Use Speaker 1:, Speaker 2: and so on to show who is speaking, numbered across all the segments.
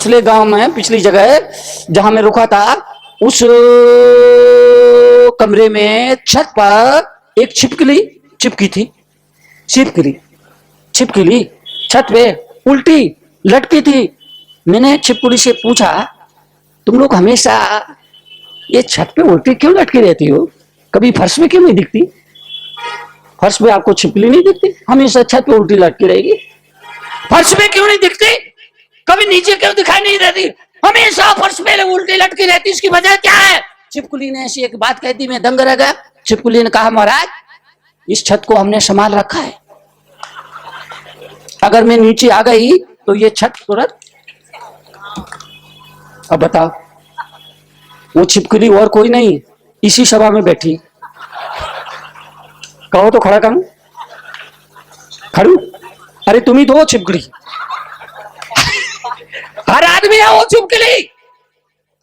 Speaker 1: पिछले गांव में, पिछली जगह जहां मैं रुका था, उस कमरे में छत पर एक छिपकली चिपकी थी। छिपकली छत पे उल्टी लटकी थी। मैंने छिपकली से पूछा, तुम लोग हमेशा ये छत पे उल्टी क्यों लटकी रहती हो? कभी फर्श में क्यों नहीं दिखती? फर्श पे आपको छिपकली नहीं दिखती? हमेशा छत पे उल्टी लटकी रहेगी। फर्श पे क्यों नहीं दिखती? कभी नीचे क्यों दिखाई नहीं देती? हमेशा फर्श पे उल्टी लटकी रहती, इसकी वजह क्या है? छिपकली ने ऐसी एक बात कह दी, मैं दंग रह गया। छिपकली ने कहा, महाराज इस छत को हमने संभाल रखा है, अगर मैं नीचे आ गई तो ये छत तुरंत। अब बताओ, वो छिपकली और कोई नहीं, इसी सभा में बैठी। कहो तो खड़ा करूं? खड़ू? अरे तुम ही तो हो छिपकली। हर आदमी है वो छिपकली,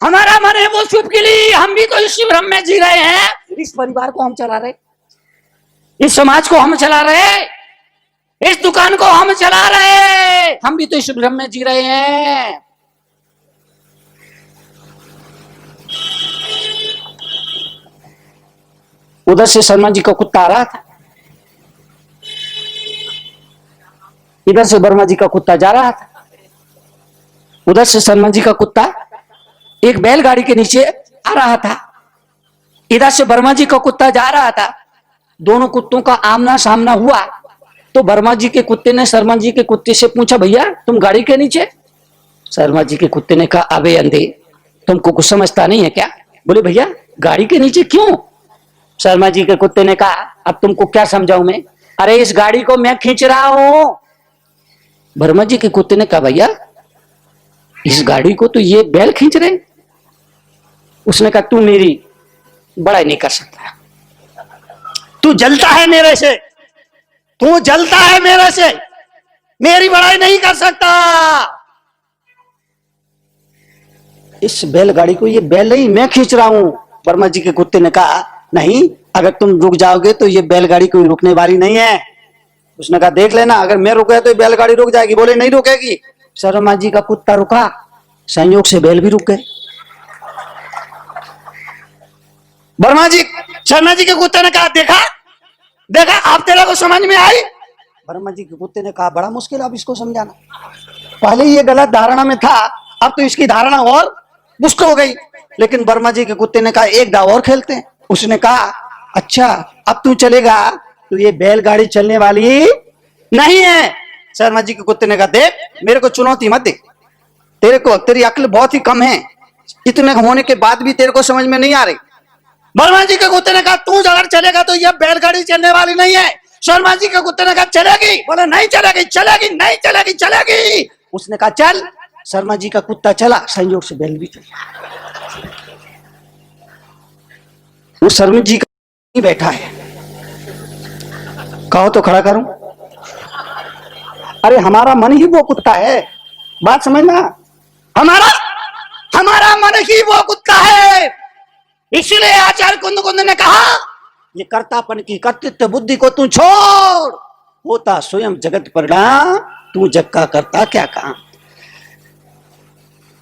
Speaker 1: हमारा मन है वो छिपकली। हम भी तो इसी भ्रम में जी रहे हैं। इस परिवार को हम चला रहे, इस समाज को हम चला रहे, इस दुकान को हम चला रहे, हम भी तो इस भ्रम में जी रहे हैं। उधर से शर्मा जी का कुत्ता आ रहा था, इधर से वर्मा जी का कुत्ता जा रहा था। उधर से शर्मा जी का कुत्ता एक बैलगाड़ी के नीचे आ रहा था, इधर से वर्मा जी का कुत्ता जा रहा था। दोनों कुत्तों का आमना सामना हुआ तो वर्मा जी के कुत्ते ने शर्मा जी के कुत्ते से पूछा, भैया तुम गाड़ी के नीचे? शर्मा जी के कुत्ते ने कहा, अबे अंधे, तुमको कुछ समझता नहीं है क्या? बोले, भैया गाड़ी के नीचे क्यों? शर्मा जी के कुत्ते ने कहा, अब तुमको क्या समझाऊं मैं? अरे इस गाड़ी को मैं खींच रहा हूं। वर्मा जी के कुत्ते ने कहा, भैया इस गाड़ी को तो ये बैल खींच रहे। उसने कहा, तू मेरी बड़ाई नहीं कर सकता, तू जलता है मेरे से, तू जलता है मेरे से, मेरी बड़ाई नहीं कर सकता। इस बैलगाड़ी को ये बैल नहीं, मैं खींच रहा हूं। वर्मा जी के कुत्ते ने कहा, नहीं, अगर तुम रुक जाओगे तो ये बैलगाड़ी कोई रुकने वाली नहीं है। उसने कहा, देख लेना, अगर मैं रुक गया तो बैलगाड़ी रुक जाएगी। बोले, नहीं रुकेगी। शर्मा जी का कुत्ता रुका, संयोग से बैल भी रुक गए। वर्मा जी, शर्मा जी के कुत्ते ने कहा, देखा देखा, आप तेरा को समझ में आई? वर्मा जी के कुत्ते ने कहा, बड़ा मुश्किल अब इसको समझाना, पहले ये गलत धारणा में था, अब तो इसकी धारणा और दुष्ट हो गई। लेकिन वर्मा जी के कुत्ते ने कहा, एक दाव और खेलते हैं। उसने कहा, अच्छा अब तू चलेगा तो ये बैलगाड़ी चलने वाली नहीं है। शर्मा जी के कुत्ते ने कहा, देख मेरे को चुनौती मत दे, तेरी अक्ल बहुत ही कम है, इतने होने के बाद भी तेरे को समझ में नहीं आ रही। वर्मा जी के कुत्ते ने कहा, तू अगर चलेगा तो ये बैलगाड़ी चलने वाली नहीं है। शर्मा जी के कुत्ते ने कहा, चलेगी? बोले, नहीं चलेगी, चलेगी नहीं चलेगी, चलेगी। उसने कहा, चल। शर्मा जी का कुत्ता चला, संयोग से बैल भी चला। वो शर्मा जी का बैठा है, कहो तो खड़ा करूं? अरे हमारा मन ही वो कुत्ता है, बात समझना, हमारा मन ही वो कुत्ता है। इसलिए आचार्य कुंद ने कहा, ये कर्तापन की कर्तृत्व बुद्धि को तू छोड़, होता स्वयं जगत परिणाम, तू जग का करता क्या काम।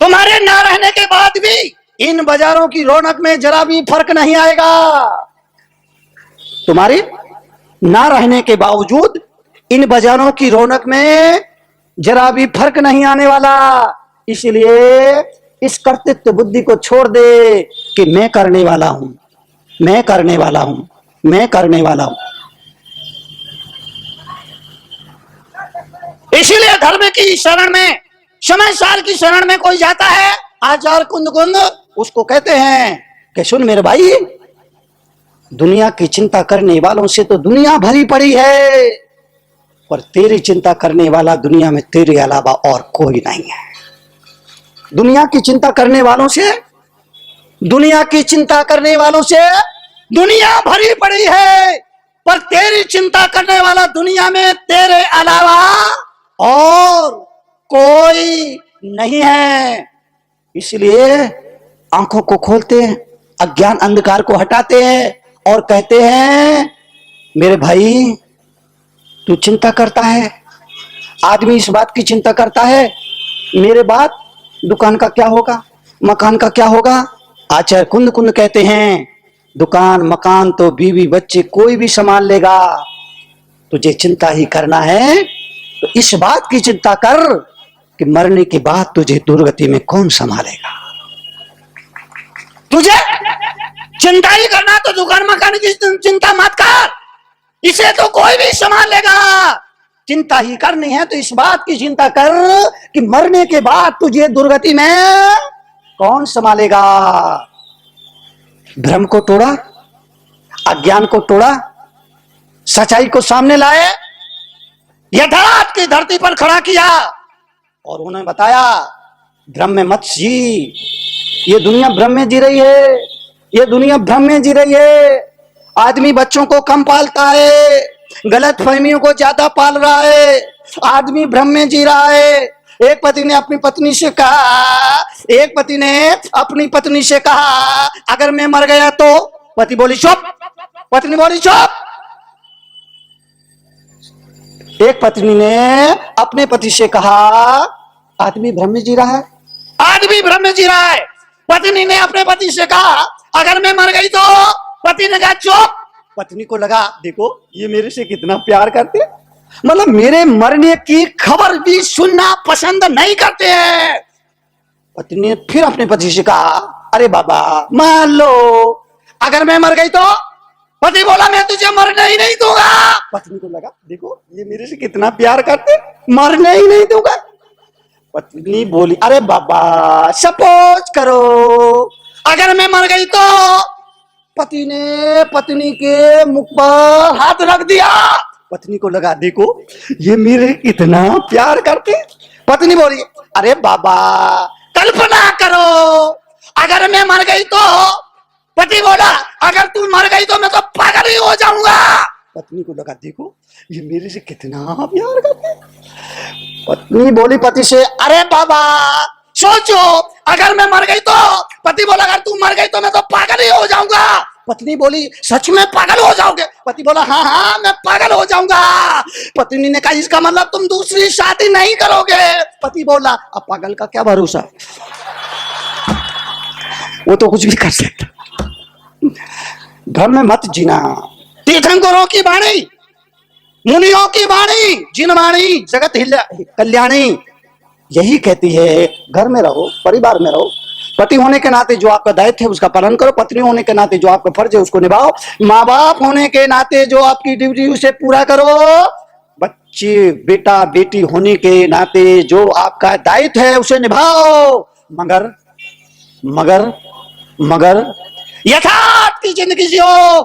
Speaker 1: तुम्हारे ना रहने के बाद भी इन बाजारों की रौनक में जरा भी फर्क नहीं आएगा। तुम्हारे ना रहने के बावजूद इन बाजारों की रौनक में जरा भी फर्क नहीं आने वाला। इसलिए इस कर्तृत्व बुद्धि को छोड़ दे कि मैं करने वाला हूं, मैं करने वाला हूं, मैं करने वाला हूं। इसीलिए धर्म की शरण में, समय साल की शरण में कोई जाता है, आचार्य कुंद उसको कहते हैं कि सुन मेरे भाई, दुनिया की चिंता करने वालों से तो दुनिया भरी पड़ी है, पर तेरी चिंता करने वाला दुनिया में तेरे अलावा और कोई नहीं है। दुनिया की चिंता करने वालों से, दुनिया की चिंता करने वालों से दुनिया भरी पड़ी है, पर तेरी चिंता करने वाला दुनिया में तेरे अलावा और कोई नहीं है। इसलिए आंखों को खोलते हैं, अज्ञान अंधकार को हटाते हैं और कहते हैं, मेरे भाई तू चिंता करता है, आदमी इस बात की चिंता करता है, मेरे बात दुकान का क्या होगा, मकान का क्या होगा। आचार्य कुंद कुंद कहते हैं दुकान मकान तो बीवी बच्चे कोई भी संभाल लेगा, तुझे चिंता ही करना है तो इस बात की चिंता कर कि मरने के बाद तुझे दुर्गति में कौन संभालेगा। तुझे चिंता ही करना तो दुकान मकान की चिंता मत कर, इसे तो कोई भी संभाल लेगा। चिंता ही करनी है तो इस बात की चिंता कर कि मरने के बाद तुझे दुर्गति में कौन संभालेगा। भ्रम को तोड़ा, अज्ञान को तोड़ा, सच्चाई को सामने लाए, यथार्थ की धरती पर खड़ा किया और उन्हें बताया भ्रम में मत जी, ये दुनिया भ्रम में जी रही है, ये दुनिया भ्रम में जी रही है। आदमी बच्चों को कम पालता है, गलत फहमियों को ज्यादा पाल रहा है, आदमी भ्रम में जी रहा है। एक पति ने अपनी पत्नी से कहा, एक पति ने अपनी पत्नी से कहा अगर मैं मर गया तो, पति बोली चुप, पत्नी बोली चुप। एक पत्नी ने अपने पति से कहा आदमी भ्रम में जी रहा है, आदमी भ्रम में जी रहा है। पत्नी ने अपने पति से कहा अगर मैं मर गई तो, पति ने कहा चुप। पत्नी को लगा देखो ये मेरे से कितना प्यार करते, मतलब मेरे मरने की खबर भी सुनना पसंद नहीं करते हैं। पत्नी ने फिर अपने पति से कहा अरे बाबा मान लो अगर मैं मर गई तो, पति बोला मैं तुझे मरने ही नहीं दूंगा। पत्नी को लगा देखो ये मेरे से कितना प्यार करते, मरने ही नहीं दूंगा। पत्नी बोली अरे बाबा सपोज करो अगर मैं मर गई तो। पति ने पत्नी के मुख पर हाथ रख दिया। पत्नी को लगा देखो ये मेरे कितना प्यार करते। पत्नी बोली अरे बाबा कल्पना करो अगर मैं मर गई तो। पति बोला अगर तू मर गई तो मैं तो पागल ही हो जाऊंगा। पत्नी को लगा देखो ये मेरे से कितना प्यार करते। पत्नी बोली पति से अरे बाबा सोचो अगर मैं मर गई तो। पति बोला अगर तू मर गई तो मैं तो पागल ही हो जाऊंगा। पत्नी बोली सच में पागल हो जाओगे। पति बोला हाँ हाँ मैं पागल हो जाऊंगा। पत्नी ने कहा इसका मतलब तुम दूसरी शादी नहीं करोगे। पति बोला अब पागल का क्या भरोसा, वो तो कुछ भी कर सकता। घर में मत जीना। तीर्थंकरों की वाणी, मुनियों की वाणी, जिन वाणी जगत कल्याणी यही कहती है घर में रहो, परिवार में रहो। पति होने के नाते जो आपका दायित्व है उसका पालन करो, पत्नी होने के नाते जो आपका फर्ज है उसको निभाओ, माँ बाप होने के नाते जो आपकी ड्यूटी उसे पूरा करो, बच्चे बेटा बेटी होने के नाते जो आपका दायित्व है उसे निभाओ। मगर मगर मगर यथार्थ की जिंदगी जियो।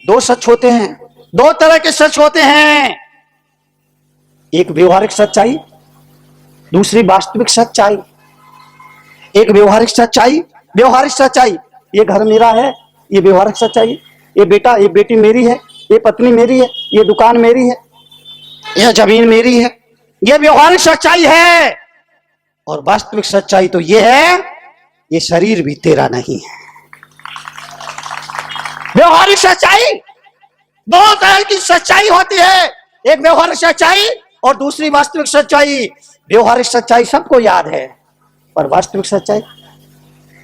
Speaker 1: दो सच होते हैं, दो तरह के सच होते हैं, एक व्यवहारिक सच्चाई, दूसरी वास्तविक सच्चाई। एक व्यवहारिक सच्चाई, व्यवहारिक सच्चाई ये घर मेरा है, ये व्यवहारिक सच्चाई। ये बेटा ये बेटी मेरी है, ये पत्नी मेरी है, ये दुकान मेरी है, यह जमीन मेरी है, ये व्यवहारिक सच्चाई है। और वास्तविक सच्चाई तो ये है ये शरीर भी तेरा नहीं है। व्यवहारिक सच्चाई, दो तरह की सच्चाई होती है, एक व्यवहारिक सच्चाई और दूसरी वास्तविक सच्चाई। व्यवहारिक सच्चाई सबको याद है, पर वास्तविक सच्चाई,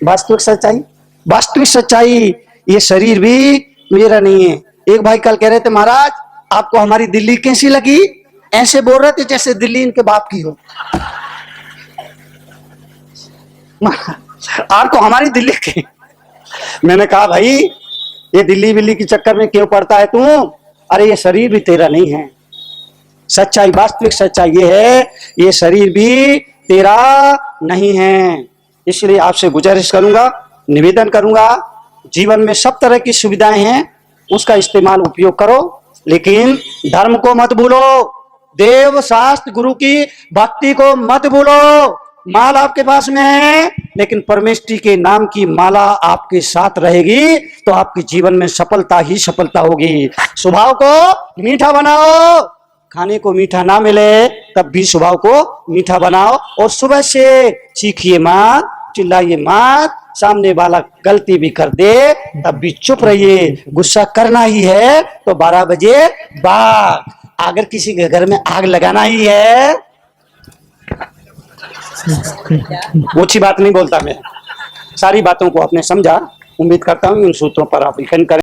Speaker 1: वास्तविक सच्चाई, वास्तविक सच्चाई ये शरीर भी मेरा नहीं है। एक भाई कल कह रहे थे महाराज आपको हमारी दिल्ली कैसी लगी, ऐसे बोल रहे थे जैसे दिल्ली इनके बाप की हो। आपको हमारी दिल्ली की, मैंने कहा भाई ये दिल्ली बिल्ली के चक्कर में क्यों पड़ता है तू, अरे ये शरीर भी तेरा नहीं है। सच्चाई वास्तविक सच्चाई ये है ये शरीर भी तेरा नहीं है। इसलिए आपसे गुजारिश करूंगा, निवेदन करूंगा, जीवन में सब तरह की सुविधाएं हैं उसका इस्तेमाल उपयोग करो, लेकिन धर्म को मत भूलो, देव शास्त्र गुरु की भक्ति को मत भूलो। माल आपके पास में है लेकिन परमेष्टि के नाम की माला आपके साथ रहेगी तो आपके जीवन में सफलता ही सफलता होगी। स्वभाव को मीठा बनाओ, खाने को मीठा ना मिले तब भी स्वभाव को मीठा बनाओ। और सुबह से चीखिए मत, चिल्लाइए मत, सामने वाला गलती भी कर दे तब भी चुप रहिए। गुस्सा करना ही है तो 12 बजे बाद, अगर किसी के घर में आग लगाना ही है ओछी बात नहीं बोलता मैं, सारी बातों को आपने समझा। उम्मीद करता हूँ इन सूत्रों पर आप यकीन करें।